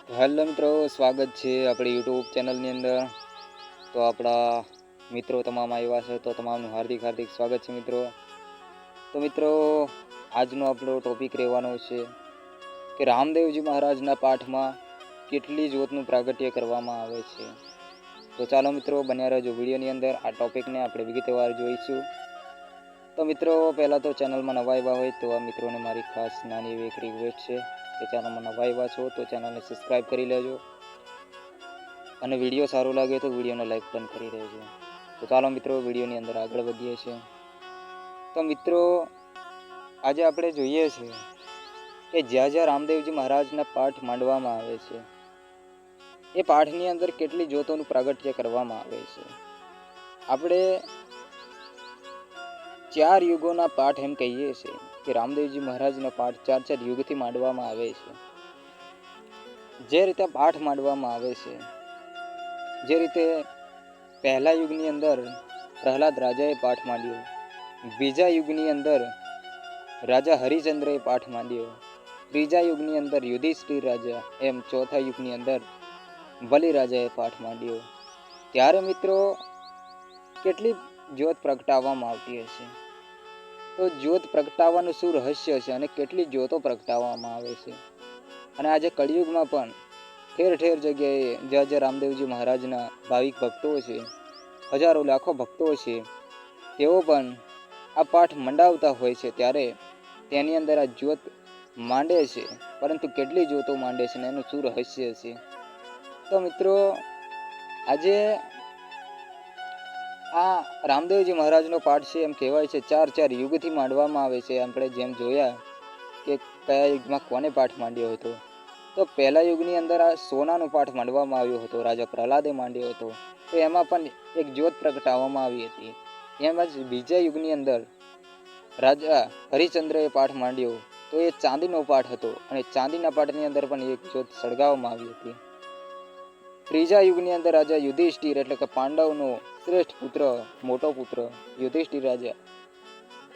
Hello મિત્રો, સ્વાગત છે આપણી યુટ્યુબ ચેનલની અંદર. તો આપણા મિત્રો તમામ આવ્યા છે તો તમામનું હાર્દિક હાર્દિક સ્વાગત છે મિત્રો. તો મિત્રો, આજનો આપણો ટોપિક રહેવાનો છે કે રામદેવજી મહારાજના પાઠમાં કેટલી જ્યોતનું પ્રાગટ્ય કરવામાં આવે છે. તો ચાલો મિત્રો, બન્યા રહેજો વિડીયોની અંદર. આ ટોપિકને આપણે વિગતવાર જોઈશું. તો મિત્રો, પહેલાં તો ચેનલમાં નવા આવ્યા હોય તો આ મિત્રોને મારી ખાસ નાની એવી એક રિક્વેસ્ટ છે કે ચેનલમાં નવા આવ્યા છો તો ચેનલને સબસ્ક્રાઈબ કરી લેજો અને વિડીયો સારો લાગે તો વિડીયોને લાઈક પણ કરી દેજો. તો ચાલો મિત્રો, વિડીયોની અંદર આગળ વધીએ છીએ. તો મિત્રો, આજે આપણે જોઈએ છીએ કે જ્યાં જ્યાં રામદેવજી મહારાજના પાઠ માંડવામાં આવે છે એ પાઠની અંદર કેટલી જ્યોતોનું પ્રાગટ્ય કરવામાં આવે છે. આપણે 4 યુગોના પાઠ એમ કહીએ છીએ કે રામદેવજી મહારાજનો પાઠ 4 યુગથી માંડવામાં આવે છે. જે રીતે પાઠ માંડવામાં આવે છે, જે રીતે પહેલા યુગની અંદર પ્રહલાદ રાજાએ પાઠ માંડ્યો, બીજા યુગની અંદર રાજા હરિચંદ્રએ પાઠ માંડ્યો, ત્રીજા યુગની અંદર યુધિષ્ઠિર રાજા, એમ ચોથા યુગની અંદર બલિ રાજાએ પાઠ માંડ્યો. ત્યારે મિત્રો કેટલી જ્યોત પ્રગટાવવામાં આવતી હશે. તો જ્યોત પ્રગટાવવાનું શું રહસ્ય છે અને કેટલી જ્યોતો પ્રગટાવવામાં આવે છે. અને આજે કળિયુગમાં પણ ઠેર ઠેર જગ્યાએ જ્યાં જ્યાં રામદેવજી મહારાજના ભાવિક ભક્તો છે, હજારો લાખો ભક્તો છે, તેઓ પણ આ પાઠ મંડાવતા હોય છે. ત્યારે તેની અંદર આ જ્યોત માંડે છે, પરંતુ કેટલી જ્યોતો માંડે છે ને એનું શું રહસ્ય છે. તો મિત્રો, આજે આ રામદેવજી મહારાજનો પાઠ છે એમ કહેવાય છે 4 યુગથી માંડવામાં આવે છે. આપણે જેમ જોયા કે કયા યુગમાં કોને પાઠ માંડ્યો હતો. તો પહેલા યુગની અંદર આ સોનાનો પાઠ માંડવામાં આવ્યો હતો, રાજા પ્રહલાદે માંડ્યો હતો. તો એમાં પણ એક જ્યોત પ્રગટાવવામાં આવી હતી. એમ જ બીજા યુગની અંદર રાજા હરિચંદ્રએ પાઠ માંડ્યો, તો એ ચાંદીનો પાઠ હતો અને ચાંદીના પાઠની અંદર પણ એક જ્યોત સળગાવવામાં આવી હતી. ત્રીજા યુગની અંદર રાજા યુધિષ્ઠિર એટલે કે પાંડવનો શ્રેષ્ઠ પુત્ર, મોટો પુત્ર યુધિષ્ઠિર રાજા,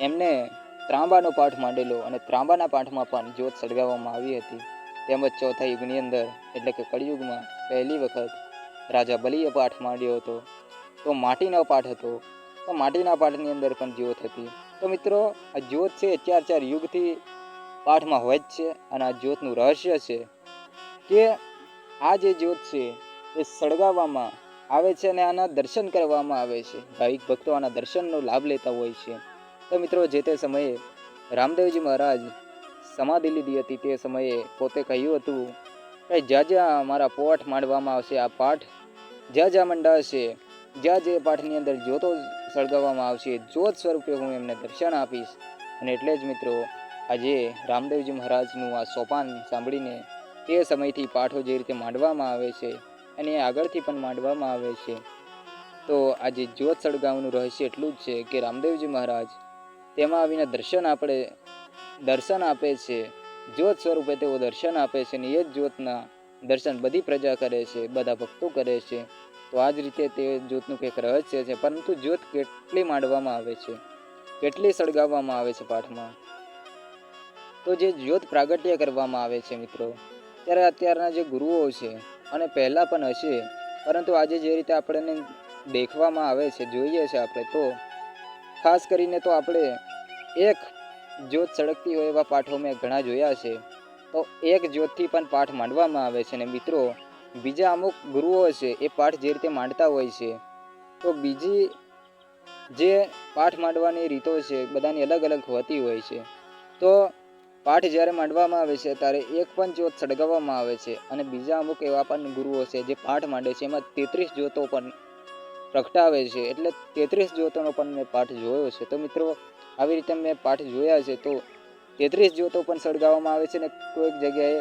એમને ત્રાંબાનો પાઠ માંડેલો અને ત્રાંબાના પાઠમાં પણ જ્યોત સળગાવવામાં આવી હતી. તેમજ ચોથા યુગની અંદર એટલે કે કળિયુગમાં પહેલી વખત રાજા બલિએ પાઠ માંડ્યો હતો. તો માટીનો પાઠ હતો, તો માટીના પાઠની અંદર પણ જ્યોત હતી. તો મિત્રો, આ જ્યોત છે 4 યુગથી પાઠમાં હોય જ છે. અને આ જ્યોતનું રહસ્ય છે કે આ જે જ્યોત છે એ સળગાવવામાં આવે છે અને આના દર્શન કરવામાં આવે છે. ભાવિક ભક્તો આના દર્શનનો લાભ લેતા હોય છે. તો મિત્રો, જે તે સમયે રામદેવજી મહારાજ સમાધિ લીધી હતી તે સમયે પોતે કહ્યું હતું કે જ્યાં જ્યાં મારા પાઠ માંડવામાં આવશે, આ પાઠ જ્યાં જ્યાં મંડાશે, જ્યાં જે પાઠની અંદર જ્યોતો સળગાવવામાં આવશે, જ્યોત સ્વરૂપે હું એમને દર્શન આપીશ. અને એટલે જ મિત્રો, આજે રામદેવજી મહારાજનું આ સોપાન સાંભળીને તે સમયથી પાઠો જે રીતે માંડવામાં આવે છે અને આગળથી પણ માંડવામાં આવે છે. તો આજે જ્યોત સળગાવવાનું રહસ્ય એટલું જ છે કે રામદેવજી મહારાજ તેમાં આવીને દર્શન આપે છે. જ્યોત સ્વરૂપે તેઓ દર્શન આપે છે અને એ જ જ્યોતના દર્શન બધી પ્રજા કરે છે, બધા ભક્તો કરે છે. તો આ જ રીતે તે જ્યોતનું કંઈક રહસ્ય છે. પરંતુ જ્યોત કેટલી માંડવામાં આવે છે, કેટલી સળગાવવામાં આવે છે પાઠમાં. તો જે જ્યોત પ્રાગટ્ય કરવામાં આવે છે મિત્રો, ત્યારે અત્યારના જે ગુરુઓ છે અને પહેલાં પણ હશે, પરંતુ આજે જે રીતે આપણને દેખવામાં આવે છે, જોઈએ છે આપણે, તો ખાસ કરીને તો આપણે એક જ્યોત સળગતી હોય એવા પાઠો મેં ઘણા જોયા છે. તો એક જ્યોતથી પણ પાઠ માંડવામાં આવે છે. અને મિત્રો, બીજા અમુક ગુરુઓ છે એ પાઠ જે રીતે માંડતા હોય છે, તો બીજી જે પાઠ માંડવાની રીતો છે બધાની અલગ અલગ હોતી હોય છે. તો પાઠ જ્યારે માંડવામાં આવે છે ત્યારે એક પણ જ્યોત સળગાવવામાં આવે છે. અને બીજા અમુક એવા પણ ગુરુઓ છે જે પાઠ માંડે છે, એમાં 33 જ્યોતો પણ પ્રગટાવે છે. એટલે 33 જ્યોતોનો પણ મેં પાઠ જોયો છે. તો મિત્રો, આવી રીતે મેં પાઠ જોયા છે. તો 33 જ્યોતો પણ સળગાવવામાં આવે છે ને કોઈક જગ્યાએ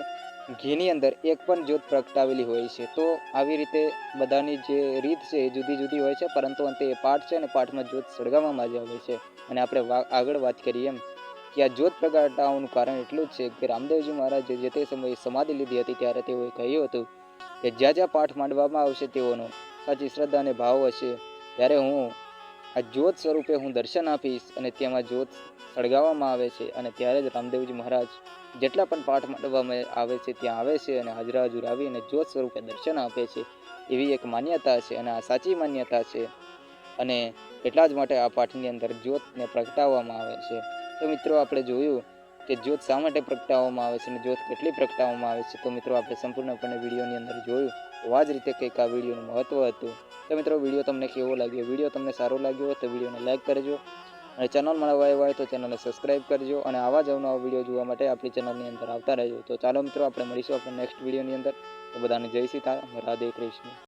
ઘીની અંદર એક પણ જ્યોત પ્રગટાવેલી હોય છે. તો આવી રીતે બધાની જે રીત છે એ જુદી જુદી હોય છે, પરંતુ અંતે એ પાઠ છે ને પાઠમાં જ્યોત સળગાવવામાં જ આવે છે. અને આપણે આગળ વાત કરીએ એમ કે આ જ્યોત પ્રગટાવવાનું કારણ એટલું જ છે કે રામદેવજી મહારાજે જે તે સમયે સમાધિ લીધી હતી ત્યારે તેઓએ કહ્યું હતું કે જ્યાં જ્યાં પાઠ માંડવામાં આવશે તેઓનો સાચી શ્રદ્ધા અને ભાવ હશે, ત્યારે હું આ જ્યોત સ્વરૂપે હું દર્શન આપીશ અને તેમાં જ્યોત સળગાવવામાં આવે છે અને ત્યારે જ રામદેવજી મહારાજ જેટલા પણ પાઠ માંડવામાં આવે છે ત્યાં આવે છે અને હાજરા હજુર આવી અને જ્યોત સ્વરૂપે દર્શન આપે છે એવી એક માન્યતા છે અને આ સાચી માન્યતા છે અને એટલા જ માટે આ પાઠની અંદર જ્યોતને પ્રગટાવવામાં આવે છે। તો મિત્રો આપણે જોયું કે જ્યોત શા માટે પ્રગટાવવામાં આવે છે અને જ્યોત કેટલી પ્રગટાવવામાં આવે છે। તો મિત્રો આપણે સંપૂર્ણપણે વિડીયોની અંદર જોયું તો આ જ રીતે કંઈક આ વિડીયોનું મહત્ત્વ હતું। તો મિત્રો વિડીયો તમને કેવો લાગ્યો? વિડીયો તમને સારો લાગ્યો હોય તો વિડીયોને લાઇક કરજો અને ચેનલમાં નવા આવ્યા હોય તો ચેનલને સબસ્ક્રાઈબ કરજો અને આવા જ અવનવા વિડીયો જોવા માટે આપણી ચેનલની અંદર આવતા રહેજો। તો ચાલો મિત્રો આપણે મળીશું આપણે નેક્સ્ટ વિડીયોની અંદર। તો બધાને જય સીતારામ, રાધે કૃષ્ણ।